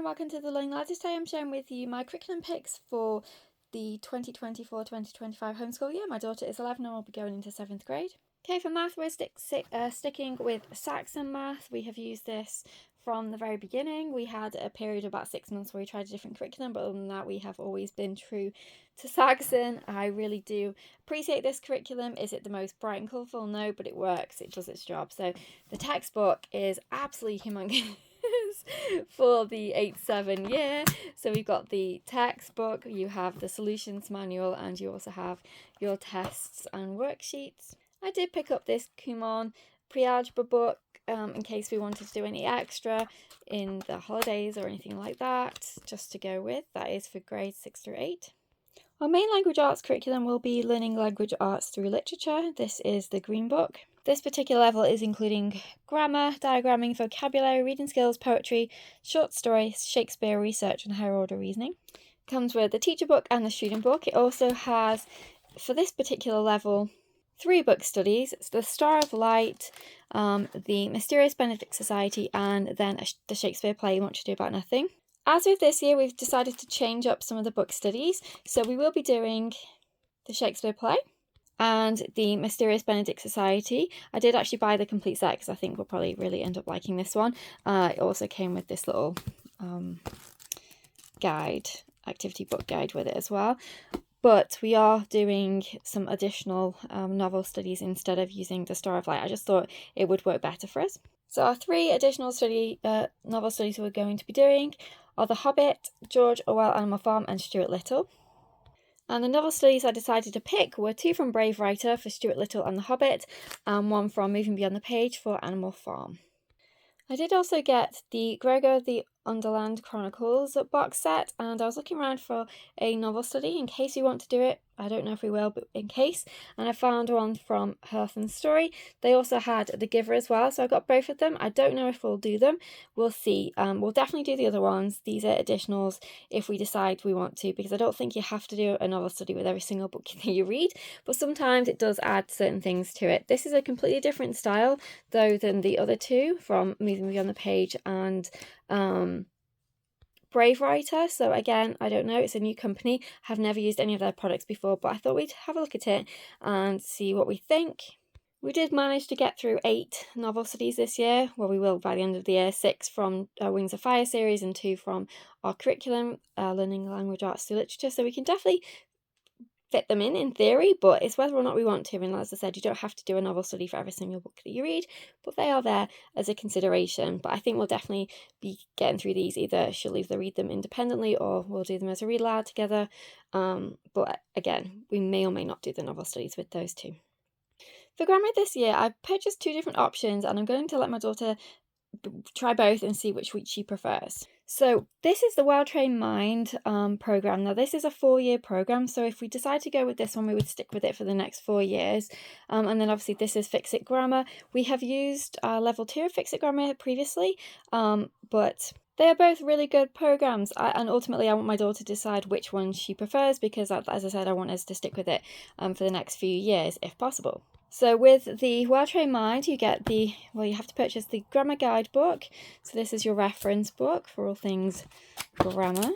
welcome to the Learning Ladder. Today I'm sharing with you my curriculum picks for the 2024-2025 homeschool year. My daughter is 11 and will be going into 7th grade. Okay, for math we're sticking with Saxon math. We have used this from the very beginning. We had a period of about 6 months where we tried a different curriculum, but other than that we have always been true to Saxon. I really do appreciate this curriculum. Is it the most bright and colourful? No, but it works. It does its job. So the textbook is absolutely humongous for the 8-7 year. So we've got the textbook, you have the solutions manual, and you also have your tests and worksheets. I did pick up this Kumon pre-algebra book in case we wanted to do any extra in the holidays or anything like that, just to go with. That is for grades 6 through 8. Our main language arts curriculum will be learning language arts through literature. This is the green book. This particular level is including grammar, diagramming, vocabulary, reading skills, poetry, short stories, Shakespeare research and higher order reasoning. It comes with the teacher book and the student book. It also has, for this particular level, 3 book studies. It's the Star of Light, the Mysterious Benedict Society, and then the Shakespeare play, Much Ado About Nothing. As with this year, we've decided to change up some of the book studies. So we will be doing the Shakespeare play and the Mysterious Benedict Society. I did actually buy the complete set because I think we'll probably really end up liking this one. It also came with this little guide, activity book guide with it as well. But we are doing some additional novel studies instead of using the Star of Light. I just thought it would work better for us. So our 3 additional novel studies we're going to be doing are The Hobbit, George Orwell Animal Farm, and Stuart Little. And the novel studies I decided to pick were 2 from Brave Writer for Stuart Little and The Hobbit, and 1 from Moving Beyond the Page for Animal Farm. I did also get the Gregor the Underland Chronicles box set, and I was looking around for a novel study in case we want to do it. I don't know if we will, but in case. And I found one from Hearth and Story. They also had The Giver as well, so I got both of them. I don't know if we'll do them. We'll see. We'll definitely do the other ones. These are additionals if we decide we want to, because I don't think you have to do a novel study with every single book that you read, but sometimes it does add certain things to it. This is a completely different style, though, than the other 2 from Moving Beyond the Page and Brave Writer. So again, I don't know, it's a new company. I've never used any of their products before, but I thought we'd have a look at it and see what we think. We did manage to get through 8 novel studies this year. Well, we will by the end of the year. 6 from Wings of Fire series and 2 from our curriculum, learning language arts through literature. So we can definitely fit them in theory, but it's whether or not we want to. And as I said, you don't have to do a novel study for every single book that you read, but they are there as a consideration. But I think we'll definitely be getting through these. Either she'll either read them independently or we'll do them as a read aloud together. But again, we may or may not do the novel studies with those 2. For grammar this year, I've purchased 2 different options, and I'm going to let my daughter try both and see which she prefers. So this is the Well-Trained Mind program. Now this is a 4-year program, so if we decide to go with this one, we would stick with it for the next 4 years. And then obviously this is Fix It Grammar. We have used level 2 of Fix It Grammar previously, but they are both really good programs, and ultimately I want my daughter to decide which one she prefers, because as I said, I want us to stick with it for the next few years if possible. So with the Well-Trained Mind, you get you have to purchase the grammar guide book. So this is your reference book for all things grammar.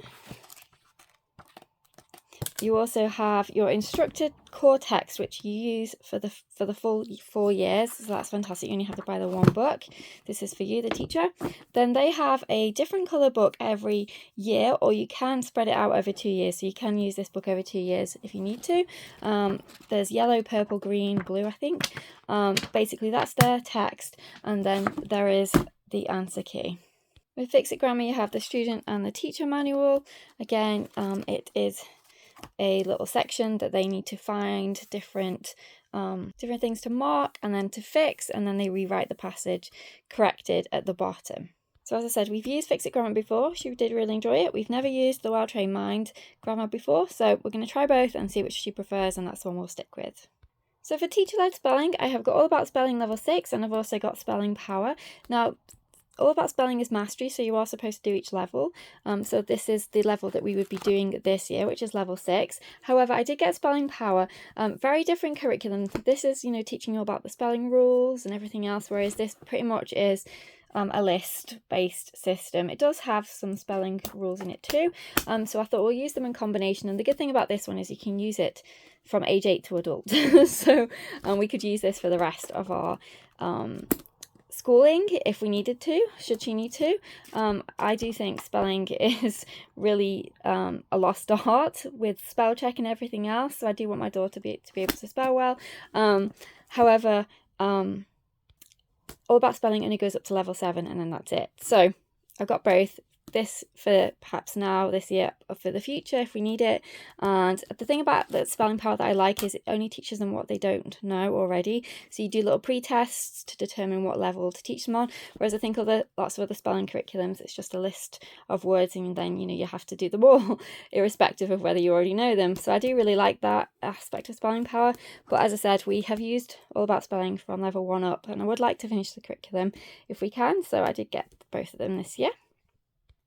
You also have your instructed core text, which you use for the full 4 years. So that's fantastic. You only have to buy the 1 book. This is for you, the teacher. Then they have a different colour book every year, or you can spread it out over 2 years. So you can use this book over 2 years if you need to. There's yellow, purple, green, blue, I think. Basically, that's their text. And then there is the answer key. With Fix It Grammar, you have the student and the teacher manual. Again, it is a little section that they need to find different things to mark and then to fix, and then they rewrite the passage corrected at the bottom. So as I said, we've used Fix It Grammar before. She did really enjoy it. We've never used the Well-Trained Mind grammar before, so we're going to try both and see which she prefers, and that's the one we'll stick with. So for teacher-led spelling, I have got All About Spelling level 6, and I've also got Spelling Power. Now, All About Spelling is mastery, so you are supposed to do each level. So this is the level that we would be doing this year, which is level 6. However, I did get Spelling Power. Very different curriculum. This is, teaching you about the spelling rules and everything else, whereas this pretty much is a list-based system. It does have some spelling rules in it too, so I thought we'll use them in combination. And the good thing about this one is you can use it from age 8 to adult. So we could use this for the rest of our schooling if we needed to, should she need to. I do think spelling is really a lost art with spell check and everything else, so I do want my daughter to be able to spell well. However, All About Spelling only goes up to level 7 and then that's it. So I've got both. This for perhaps now, this year, or for the future if we need it. And the thing about the spelling power that I like is it only teaches them what they don't know already. So you do little pre-tests to determine what level to teach them on. Whereas I think lots of other spelling curriculums, it's just a list of words and then, you know, you have to do them all irrespective of whether you already know them. So I do really like that aspect of spelling power. But as I said, we have used All About Spelling from level 1 up, and I would like to finish the curriculum if we can. So I did get both of them this year.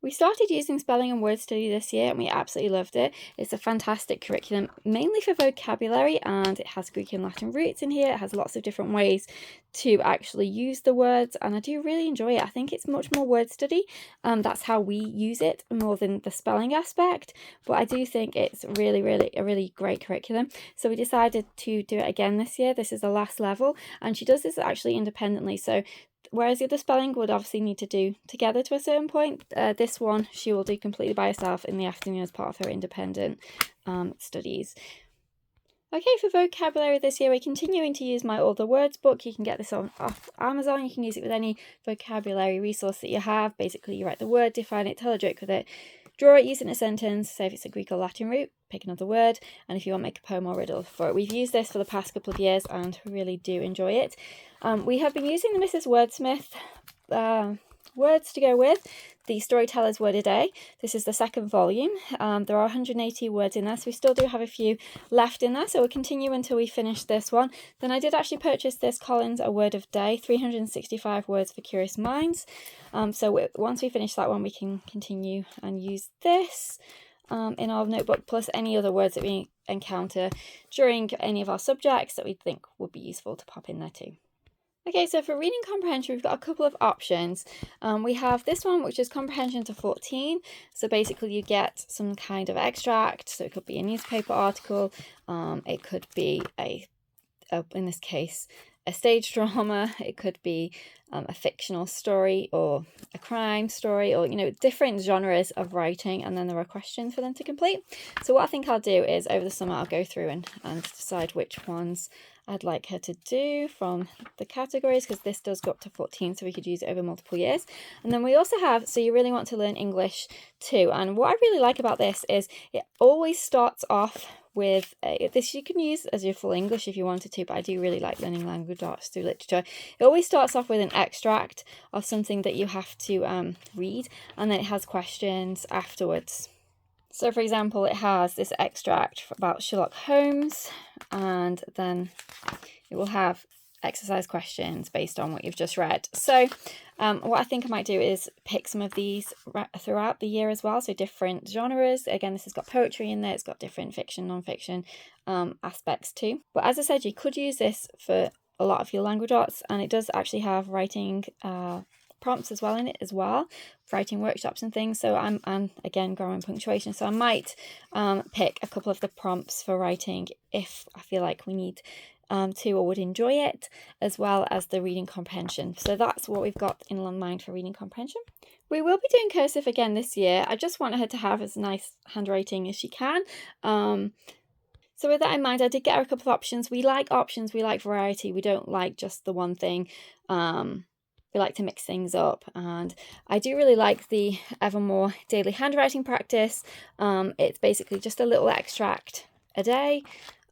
We started using spelling and word study this year and we absolutely loved it. It's a fantastic curriculum, mainly for vocabulary, and it has Greek and Latin roots in here. It has lots of different ways to actually use the words, and I do really enjoy it. I think it's much more word study. That's how we use it more than the spelling aspect, but I do think it's a really great curriculum. So we decided to do it again this year. This is the last level, and she does this actually independently. So whereas the other spelling would obviously need to do together to a certain point, this one she will do completely by herself in the afternoon as part of her independent studies. Okay, for vocabulary this year, we're continuing to use my All the Words book. You can get this off Amazon. You can use it with any vocabulary resource that you have. Basically, you write the word, define it, tell a joke with it, draw it, use it in a sentence, say if it's a Greek or Latin root, pick another word, and if you want, make a poem or riddle for it. We've used this for the past couple of years and really do enjoy it. We have been using the Mrs. Wordsmith words to go with the Storyteller's Word a Day. This is the second volume. There are 180 words in there, so we still do have a few left in there, so we'll continue until we finish this one. Then I did actually purchase this Collins A Word of Day, 365 words for curious minds. So once we finish that one, we can continue and use this in our notebook, plus any other words that we encounter during any of our subjects that we think would be useful to pop in there too. Okay, so for reading comprehension, we've got a couple of options. We have this one, which is comprehension to 14. So basically you get some kind of extract. So it could be a newspaper article. It could be in this case, a stage drama. It could be a fictional story or a crime story, or, you know, different genres of writing. And then there are questions for them to complete. So what I think I'll do is over the summer, I'll go through and decide which ones I'd like her to do from the categories, because this does go up to 14, so we could use it over multiple years. And then we also have, so you really want to learn English too. And what I really like about this is it always starts off with this you can use as your full English if you wanted to, but I do really like learning language arts through literature. It always starts off with an extract of something that you have to read, and then it has questions afterwards. So for example, it has this extract about Sherlock Holmes, and then it will have exercise questions based on what you've just read. So what I think I might do is pick some of these throughout the year as well, so different genres. Again, this has got poetry in there, it's got different fiction, non-fiction aspects too. But as I said, you could use this for a lot of your language arts, and it does actually have writing prompts as well in it as well, writing workshops and things. So I'm again grammar and punctuation, so I might pick a couple of the prompts for writing if I feel like we need to or would enjoy it, as well as the reading comprehension. So that's what we've got in mind for reading comprehension. We will be doing cursive again this year. I just want her to have as nice handwriting as she can. So with that in mind, I did get her a couple of options. We like options, we like variety, we don't like just the one thing. We like to mix things up, and I do really like the Evermore daily handwriting practice. It's basically just a little extract a day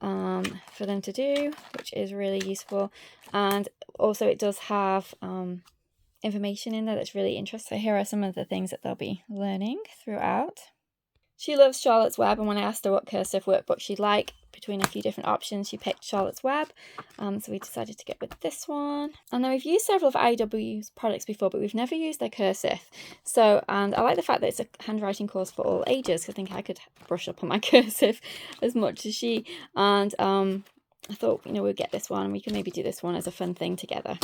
for them to do, which is really useful. And also it does have information in there that's really interesting. So here are some of the things that they'll be learning throughout. She loves Charlotte's Web, and when I asked her what cursive workbook she'd like between a few different options, she picked Charlotte's Web. So we decided to get with this one. And then we've used several of IW's products before, but we've never used their cursive. So, and I like the fact that it's a handwriting course for all ages, because I think I could brush up on my cursive as much as she. And I thought, you know, we'll get this one, and we can maybe do this one as a fun thing together.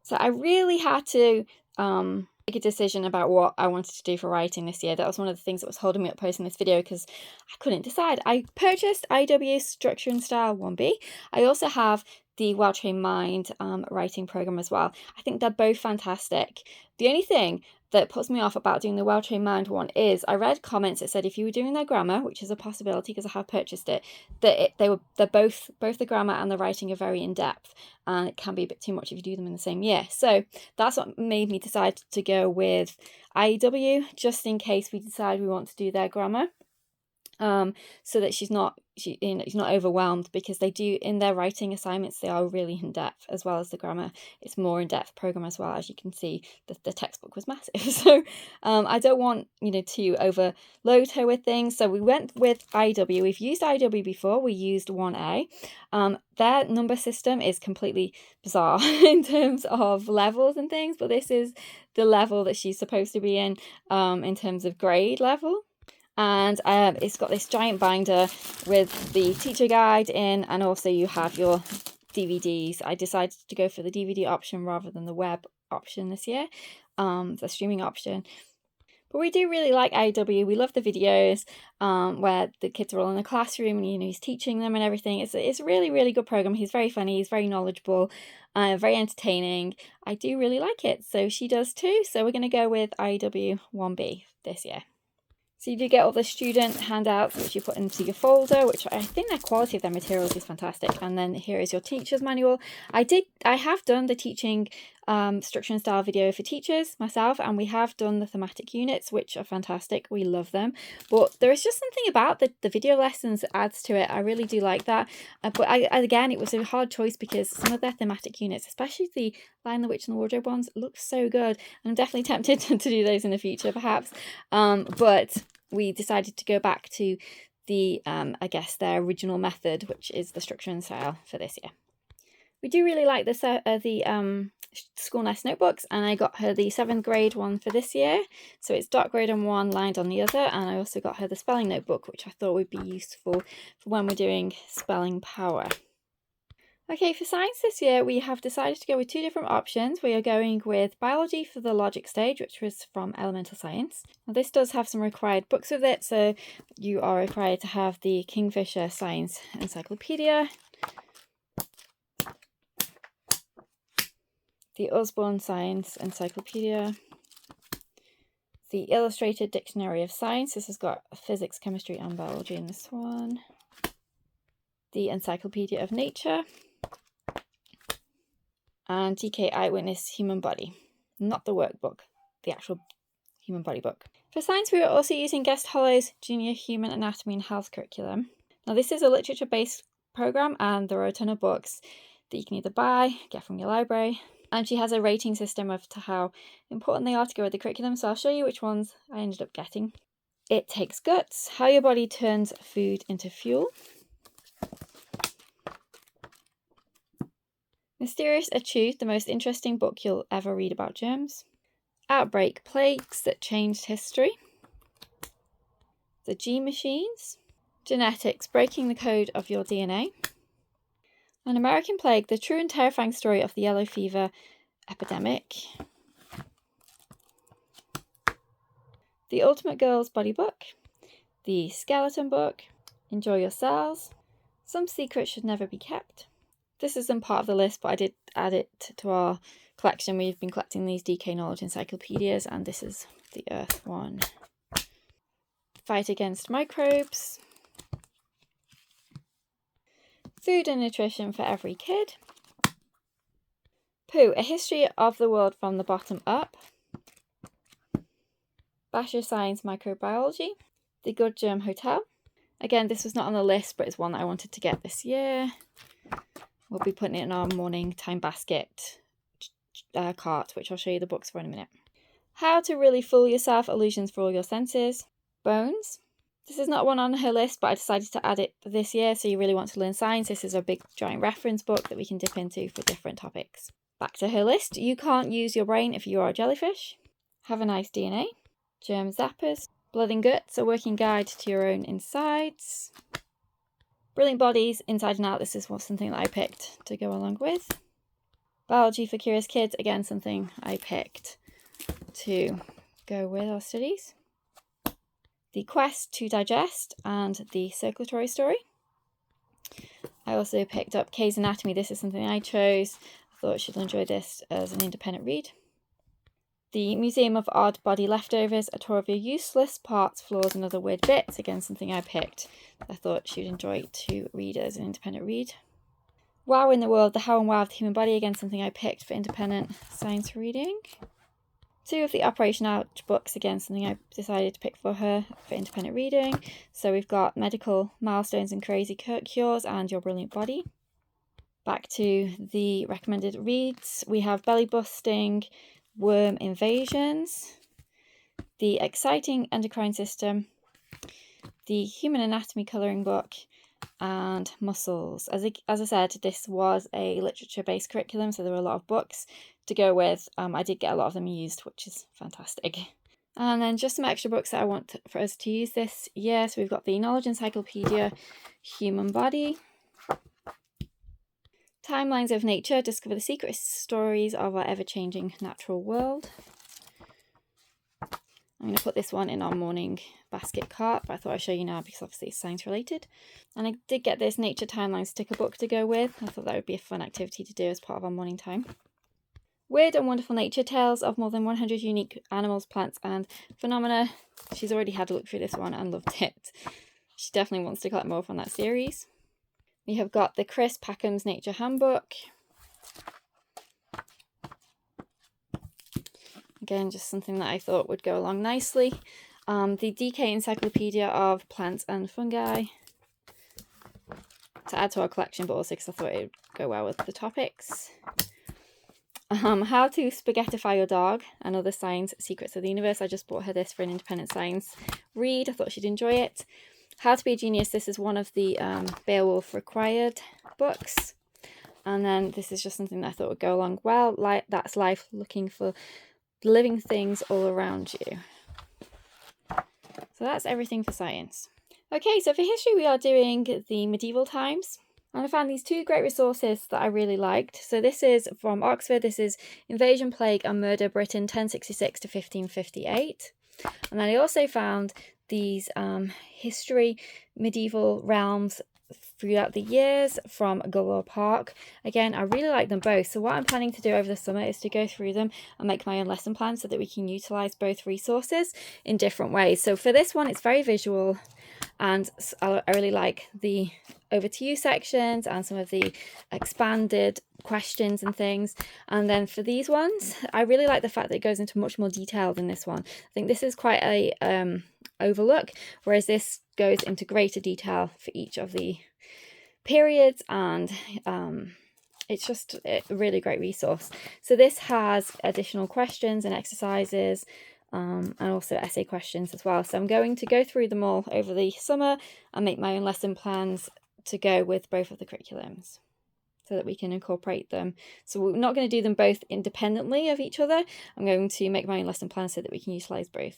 So I really had to make a decision about what I wanted to do for writing this year. That was one of the things that was holding me up posting this video, because I couldn't decide. I purchased IW Structure and Style 1B. I also have the Well-Trained Mind writing program as well. I think they're both fantastic. The only thing that puts me off about doing the Well-Trained Mind one is I read comments that said if you were doing their grammar, which is a possibility because I have purchased it, that they're both the grammar and the writing are very in depth, and it can be a bit too much if you do them in the same year. So that's what made me decide to go with IEW, just in case we decide we want to do their grammar. So that she's not overwhelmed, because they do, in their writing assignments, they are really in depth, as well as the grammar. It's more in depth program as well. As you can see, the textbook was massive, so I don't want to overload her with things. So we went with IW. We've used IW before. We used 1A. Their number system is completely bizarre in terms of levels and things, but this is the level that she's supposed to be in terms of grade level. And it's got this giant binder with the teacher guide in, and also you have your DVDs. I decided to go for the DVD option rather than the web option this year, the streaming option. But we do really like IW. We love the videos where the kids are all in the classroom and he's teaching them and everything. It's a really, really good program. He's very funny. He's very knowledgeable, very entertaining. I do really like it. So she does too. So we're going to go with IW 1B this year. So you do get all the student handouts, which you put into your folder, which I think the quality of their materials is fantastic. And then here is your teacher's manual. I have done the teaching structure and style video for teachers myself, and we have done the thematic units, which are fantastic. We love them. But there is just something about the video lessons that adds to it. I really do like that. But again, it was a hard choice because some of their thematic units, especially the Lion, the Witch and the Wardrobe ones, look so good. And I'm definitely tempted to do those in the future, perhaps. But we decided to go back to the, I guess, their original method, which is the structure and style for this year. We do really like the School Nest notebooks, and I got her the 7th grade one for this year. So it's dark grade on one, lined on the other, and I also got her the spelling notebook, which I thought would be useful for when we're doing spelling power. Okay, for science this year, we have decided to go with 2 different options. We are going with biology for the logic stage, which was from elemental science. Now, this does have some required books with it, so you are required to have the Kingfisher Science Encyclopedia, the Osborne Science Encyclopedia, the Illustrated Dictionary of Science. This has got physics, chemistry, and biology in this one. The Encyclopedia of Nature, and DK Eyewitness Human Body. Not the workbook, the actual human body book. For science, we are also using Guest Hollow's Junior Human Anatomy and Health curriculum. Now, this is a literature-based program, and there are a ton of books that you can either buy, get from your library. And she has a rating system as to how important they are to go with the curriculum, so I'll show you which ones I ended up getting. It Takes Guts, How Your Body Turns Food into Fuel. Mysterious Truth, the most interesting book you'll ever read about germs. Outbreak, Plagues That Changed History. The Gene Machines. Genetics, Breaking the Code of Your DNA. An American Plague, the true and terrifying story of the yellow fever epidemic. The Ultimate Girl's Body Book. The Skeleton Book. Enjoy Your Cells. Some Secrets Should Never Be Kept. This isn't part of the list, but I did add it to our collection. We've been collecting these DK Knowledge encyclopedias, and this is the Earth one. Fight Against Microbes. Food and Nutrition for Every Kid. Pooh, A History of the World from the Bottom Up. Basher Science Microbiology. The Good Germ Hotel. Again, this was not on the list, but it's one that I wanted to get this year. We'll be putting it in our morning time basket cart, which I'll show you the books for in a minute. How to Really Fool Yourself, Illusions for All Your Senses. Bones. This is not one on her list, but I decided to add it this year, so you really want to learn science. This is a big giant reference book that we can dip into for different topics. Back to her list. You Can't Use Your Brain If You Are a Jellyfish. Have a Nice DNA. Germ Zappers. Blood and Guts, A Working Guide to Your Own Insides. Brilliant Bodies, Inside and Out. This is something that I picked to go along with. Biology for Curious Kids, again something I picked to go with our studies. The Quest to Digest and the Circulatory Story. I also picked up Kay's Anatomy. This is something I chose. I thought she'd enjoy this as an independent read. The Museum of Odd Body Leftovers, a tour of your useless parts, flaws and other weird bits. Again, something I picked. I thought she'd enjoy to read as an independent read. Wow in the World, the How and Wow of the Human Body. Again, something I picked for independent science reading. 2 of the Operation Ouch books. Again, something I decided to pick for her for independent reading. So we've got Medical Milestones and Crazy Cures and Your Brilliant Body. Back to the recommended reads. We have Belly Busting, Worm Invasions, The Exciting Endocrine System, the Human Anatomy colouring book, and Muscles. As I said, this was a literature-based curriculum, so there were a lot of books to go with. I did get a lot of them used, which is fantastic. And then just some extra books that I want for us to use this year. So we've got the Knowledge Encyclopedia, Human Body, Timelines of Nature, Discover the Secret Stories of Our Ever-Changing Natural World. I'm going to put this one in our morning basket cart, but I thought I'd show you now because obviously it's science related. And I did get this Nature Timeline sticker book to go with. I thought that would be a fun activity to do as part of our morning time. Weird and Wonderful Nature, Tales of More Than 100 Unique Animals, Plants and Phenomena. She's already had a look through this one and loved it. She definitely wants to collect more from that series. We have got the Chris Packham's Nature Handbook. Again, just something that I thought would go along nicely. The DK Encyclopedia of Plants and Fungi to add to our collection, but also because I thought it would go well with the topics. How to Spaghettify Your Dog and Other Science Secrets of the Universe. I just bought her this for an independent science read. I thought she'd enjoy it. How to Be a Genius. This is one of the Beowulf required books. And then this is just something that I thought would go along well. That's Life, Looking for Living Things All Around You. So that's everything for science. Okay, so for history we are doing the medieval times. And I found these 2 great resources that I really liked. So this is from Oxford. This is Invasion, Plague and Murder, Britain 1066 to 1558. And then I also found these history medieval realms throughout the years from Galore Park. Again, I really like them both. So what I'm planning to do over the summer is to go through them and make my own lesson plan so that we can utilise both resources in different ways. So for this one, it's very visual, and I really like the over to you sections and some of the expanded questions and things. And then for these ones, I really like the fact that it goes into much more detail than this one. I think this is quite a overlook, whereas this goes into greater detail for each of the periods, and it's just a really great resource. So this has additional questions and exercises, and also essay questions as well. So I'm going to go through them all over the summer and make my own lesson plans to go with both of the curriculums so that we can incorporate them. So we're not going to do them both independently of each other. I'm going to make my own lesson plan so that we can utilise both.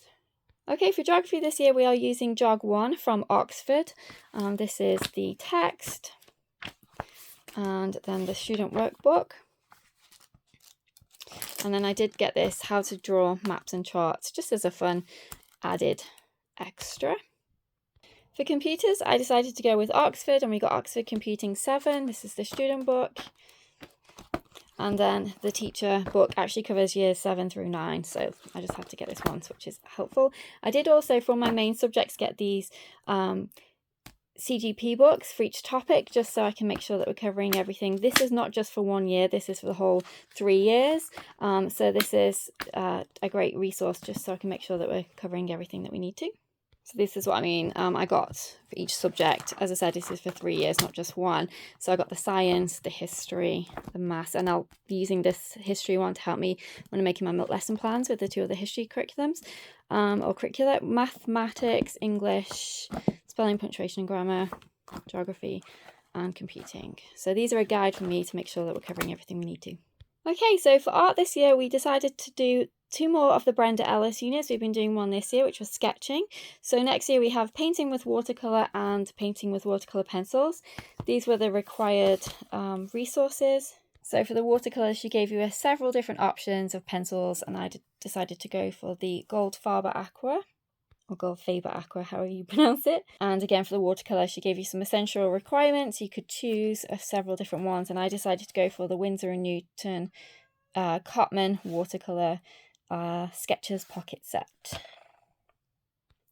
Okay, for geography this year we are using Jog 1 from Oxford. This is the text and then the student workbook. And then I did get this How to Draw Maps and Charts just as a fun added extra. For computers, I decided to go with Oxford, and we got Oxford Computing 7. This is the student book. And then the teacher book actually covers years 7 through 9, so I just had to get this once, which is helpful. I did also, for my main subjects, get these CGP books for each topic, just so I can make sure that we're covering everything. This is not just for 1 year, this is for the whole 3 years. So this is a great resource just so I can make sure that we're covering everything that we need to. So this is what I mean. I got for each subject, as I said, this is for 3 years, not just 1. So I got the science, the history, the maths, and I'll be using this history one to help me when I'm making my lesson plans with the 2 other history curriculums, or curricula: mathematics, English, spelling, punctuation and grammar, geography, and computing. So these are a guide for me to make sure that we're covering everything we need to. Okay, so for art this year, we decided to do 2 more of the Brenda Ellis units. We've been doing one this year, which was sketching. So next year we have painting with watercolour and painting with watercolour pencils. These were the required resources. So for the watercolours, she gave you several different options of pencils, and I decided to go for the Goldfarber Aqua, or Goldfaber Aqua, however you pronounce it. And again, for the watercolour, she gave you some essential requirements. You could choose several different ones, and I decided to go for the Winsor & Newton Cotman watercolour Sketchers pocket set.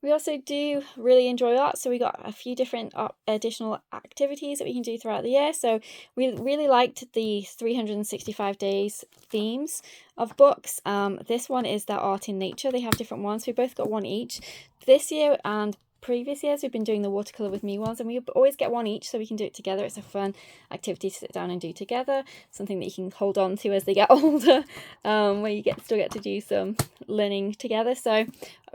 We also do really enjoy art, so we got a few different additional activities that we can do throughout the year. So we really liked the 365 days themes of books. This one is their art in nature. They have different ones. We both got one each. This year and previous years we've been doing the watercolour with me ones, and we always get one each so we can do it together. It's a fun activity to sit down and do together, something that you can hold on to as they get older, where you still get to do some learning together. So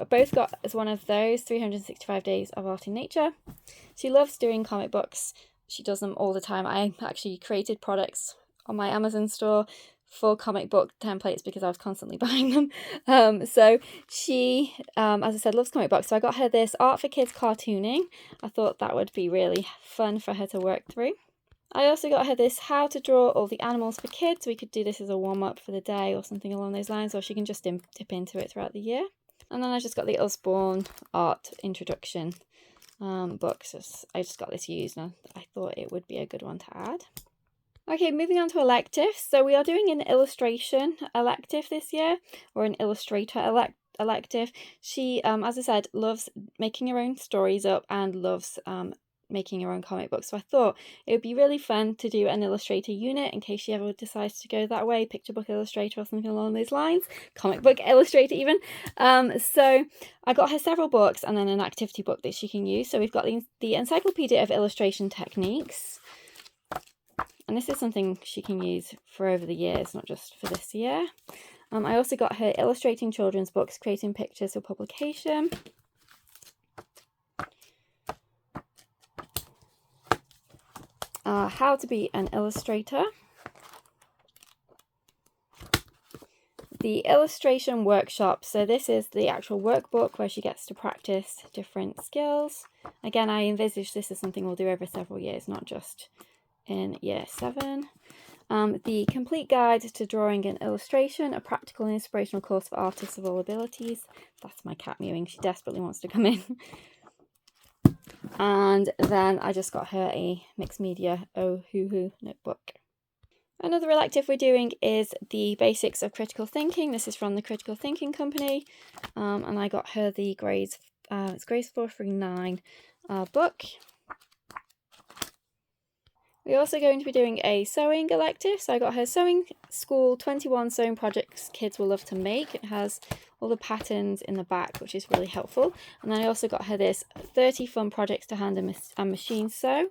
both got as one of those 365 days of art in nature. She loves doing comic books. She does them all the time. I actually created products on my Amazon store for comic book templates because I was constantly buying them. So she, as I said, loves comic books. So I got her this Art for Kids cartooning. I thought that would be really fun for her to work through. I also got her this How to Draw All the Animals for Kids. We could do this as a warm-up for the day or something along those lines, or she can just dip into it throughout the year. And then I just got the Usborne Art Introduction book. So I just got this used, and I thought it would be a good one to add. Okay, moving on to electives. So we are doing an illustration elective this year, or an illustrator elective. She, as I said, loves making her own stories up and loves making her own comic books. So I thought it would be really fun to do an illustrator unit in case she ever decides to go that way, picture book illustrator or something along those lines, comic book illustrator even. So I got her several books and then an activity book that she can use. So we've got the Encyclopedia of Illustration Techniques. And this is something she can use for over the years, not just for this year. I also got her Illustrating Children's Books, Creating Pictures for Publication. How to Be an Illustrator. The Illustration Workshop. So this is the actual workbook where she gets to practice different skills. Again, I envisage this as something we'll do over several years, not just in year 7. The Complete Guide to Drawing and Illustration, a practical and inspirational course for artists of all abilities. That's my cat mewing. She desperately wants to come in. And then I just got her a mixed media Hoo notebook. Another elective we're doing is the Basics of Critical Thinking. This is from the Critical Thinking Company. And I got her the grades 439 book. We're also going to be doing a sewing elective. So I got her Sewing School 21 Sewing Projects Kids Will Love to Make. It has all the patterns in the back, which is really helpful. And then I also got her this 30 Fun Projects to Hand and Machine Sew.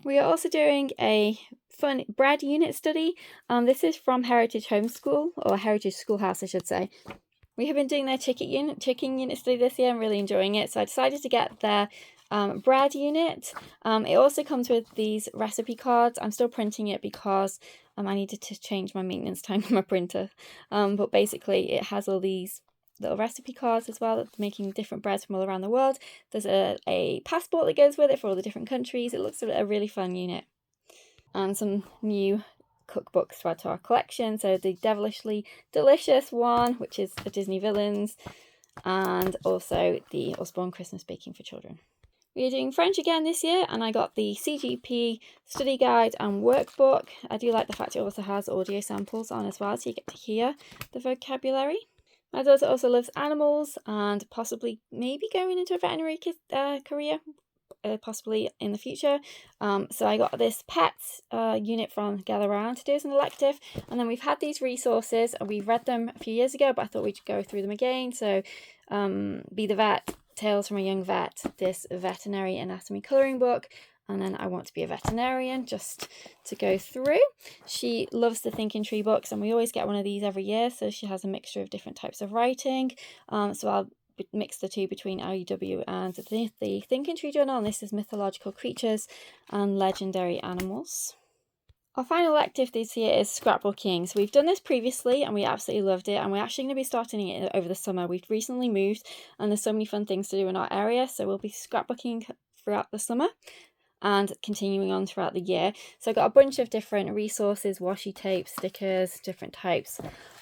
We are also doing a fun bread unit study. This is from Heritage Homeschool, or Heritage Schoolhouse I should say. We have been doing their chicken unit study this year. I'm really enjoying it. So I decided to get their bread unit. It also comes with these recipe cards. I'm still printing it because I needed to change my maintenance time on my printer. But basically it has all these little recipe cards as well, making different breads from all around the world. There's a passport that goes with it for all the different countries. It looks a really fun unit. And some new cookbooks to add to our collection. So the Devilishly Delicious one, which is the Disney villains, and also the Usborne Christmas Baking for Children. We are doing French again this year, and I got the CGP study guide and workbook. I do like the fact it also has audio samples on as well, so you get to hear the vocabulary. My daughter also loves animals and possibly maybe going into a veterinary career, possibly in the future. So I got this pets unit from Gather Round to do as an elective, and then we've had these resources and we've read them a few years ago, but I thought we'd go through them again. So Be the Vet, Tales from a Young Vet, this veterinary anatomy colouring book, and then I Want to Be a Veterinarian, just to go through. She loves the Thinking Tree books, and we always get one of these every year, so she has a mixture of different types of writing. So I'll mix the two between IUW and the Thinking Tree journal, and this is Mythological Creatures and Legendary Animals. Our final elective this year is scrapbooking. So we've done this previously and we absolutely loved it, and we're actually going to be starting it over the summer. We've recently moved and there's so many fun things to do in our area, so we'll be scrapbooking throughout the summer. and continuing on throughout the year. So I got a bunch of different resources, washi tape, stickers, different types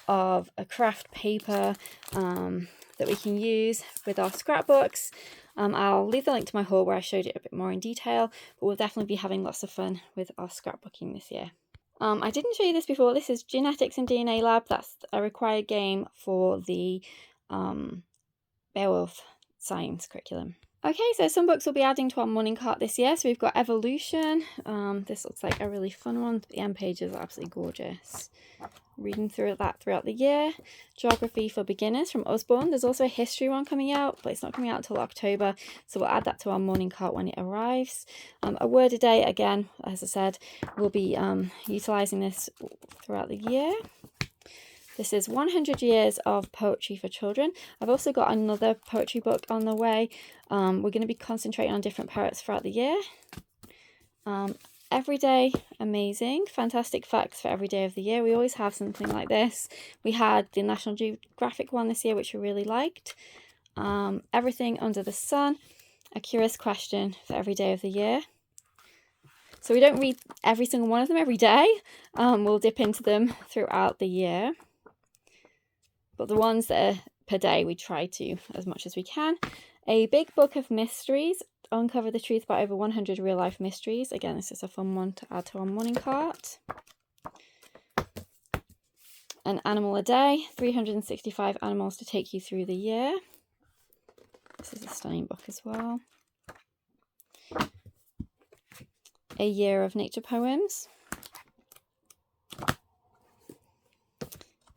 of a craft paper that we can use with our scrapbooks. I'll leave the link to my haul where I showed it a bit more in detail, but we'll definitely be having lots of fun with our scrapbooking this year. I didn't show you this before. This is Genetics and DNA Lab. That's a required game for the Beowulf science curriculum. Okay, so some books we'll be adding to our morning cart this year. So we've got Evolution. This looks like a really fun one. The end pages are absolutely gorgeous. Reading through that throughout the year. Geography for Beginners from Usborne. There's also a history one coming out, but it's not coming out until October, so we'll add that to our morning cart when it arrives. A word a day, again, as I said, we'll be utilising this throughout the year. This is 100 Years of Poetry for Children. I've also got another poetry book on the way. We're going to be concentrating on different poets throughout the year. Every day, amazing, fantastic facts for every day of the year. We always have something like this. We had the National Geographic one this year, which we really liked. Everything Under the Sun, a curious question for every day of the year. So we don't read every single one of them every day. We'll dip into them throughout the year. But the ones that are per day, we try to as much as we can. A Big Book of Mysteries. Uncover the truth about over 100 real-life mysteries. Again, this is a fun one to add to our morning cart. An Animal a Day. 365 animals to take you through the year. This is a stunning book as well. A Year of Nature Poems.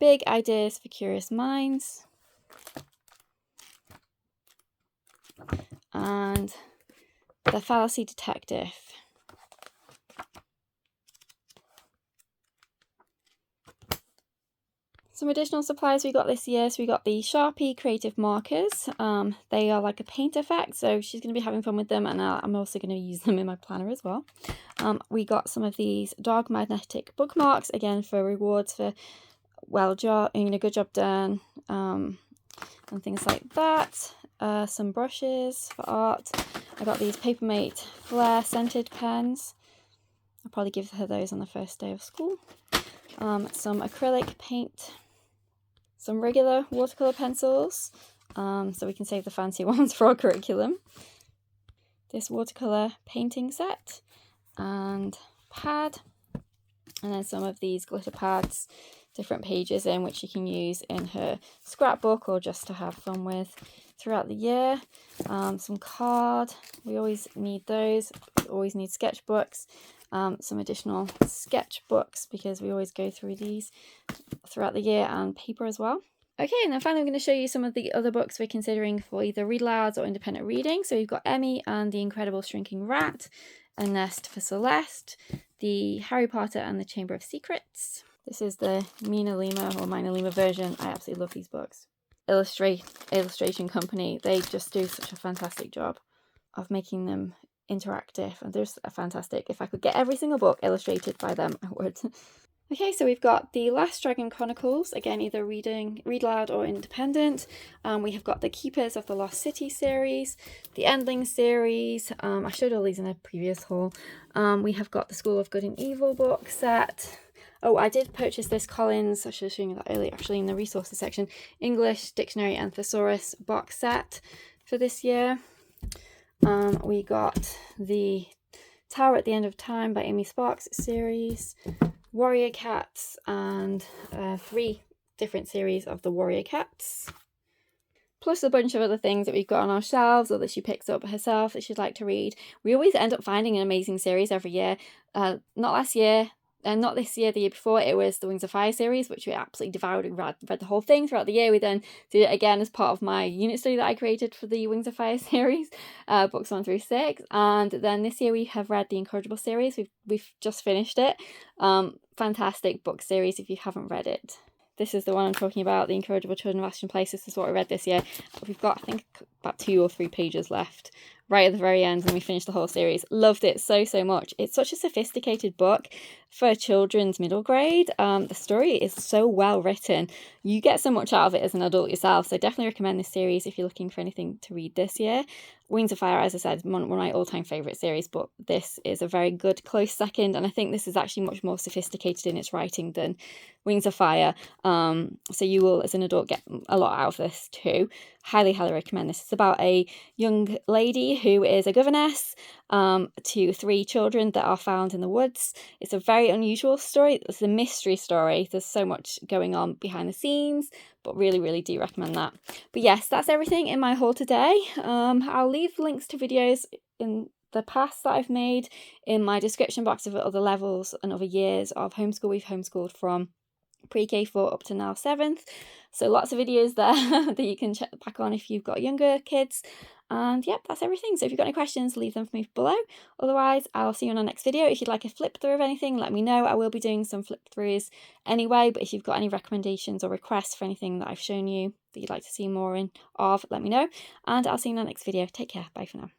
Big Ideas for Curious Minds. And The Fallacy Detective. Some additional supplies we got this year. So we got the Sharpie creative markers. They are like a paint effect, so she's going to be having fun with them, and I'm also going to use them in my planner as well. We got some of these dog magnetic bookmarks, again for rewards for good job done, and things like that. Some brushes for art. I got these Papermate Flair scented pens. I'll probably give her those on the first day of school. Some acrylic paint. Some regular watercolour pencils, so we can save the fancy ones for our curriculum. This watercolour painting set and pad. And then some of these glitter pads, different pages in which you can use in her scrapbook or just to have fun with throughout the year. Some card, we always need those, we always need sketchbooks. Some additional sketchbooks because we always go through these throughout the year, and paper as well. Okay, and then finally I'm going to show you some of the other books we're considering for either read alouds or independent reading. So we've got Emmy and the Incredible Shrinking Rat, A Nest for Celeste, the Harry Potter and the Chamber of Secrets. This is the Mina Lima version. I absolutely love these books. Illustration Company, they just do such a fantastic job of making them interactive, and they're fantastic. If I could get every single book illustrated by them, I would. Okay, so we've got the Last Dragon Chronicles, again either read aloud or independent. We have got the Keepers of the Lost City series, the Endling series. I showed all these in a previous haul. We have got the School of Good and Evil book set. Oh, I did purchase this Collins, I should have shown you that earlier actually in the resources section, English Dictionary and Thesaurus box set for this year. We got the Tower at the End of Time by Amy Sparks series, Warrior Cats, and 3 different series of the Warrior Cats. Plus a bunch of other things that we've got on our shelves or that she picks up herself that she'd like to read. We always end up finding an amazing series every year. Not last year, and not this year, the year before, it was the Wings of Fire series, which we absolutely devoured and read the whole thing throughout the year. We then did it again as part of my unit study that I created for the Wings of Fire series, books 1 through 6. And then this year we have read the Incorrigible series. We've just finished it. Fantastic book series if you haven't read it. This is the one I'm talking about, The Incorrigible Children of Ashton Place. This is what I read this year. We've got, I think, about 2 or 3 pages left right at the very end when we finished the whole series. Loved it so much. It's such a sophisticated book for children's middle grade. The story is so well written. You get so much out of it as an adult yourself, so definitely recommend this series if you're looking for anything to read this year. Wings of Fire, as I said, one of my all-time favourite series, but this is a very good close second, and I think this is actually much more sophisticated in its writing than Wings of Fire, so you will as an adult get a lot out of this too. Highly recommend this. It's about a young lady who is a governess to 3 children that are found in the woods. It's a very unusual story. It's a mystery story. There's so much going on behind the scenes, but really do recommend that. But yes, that's everything in my haul today. I'll leave links to videos in the past that I've made in my description box of other levels and other years of homeschool. We've homeschooled from pre-K 4 up to now 7th, so lots of videos there that you can check back on if you've got younger kids. And yep, that's everything. So if you've got any questions, leave them for me below. Otherwise, I'll see you in our next video. If you'd like a flip through of anything, let me know. I will be doing some flip throughs anyway, but if you've got any recommendations or requests for anything that I've shown you that you'd like to see more of, let me know. And I'll see you in our next video. Take care. Bye for now.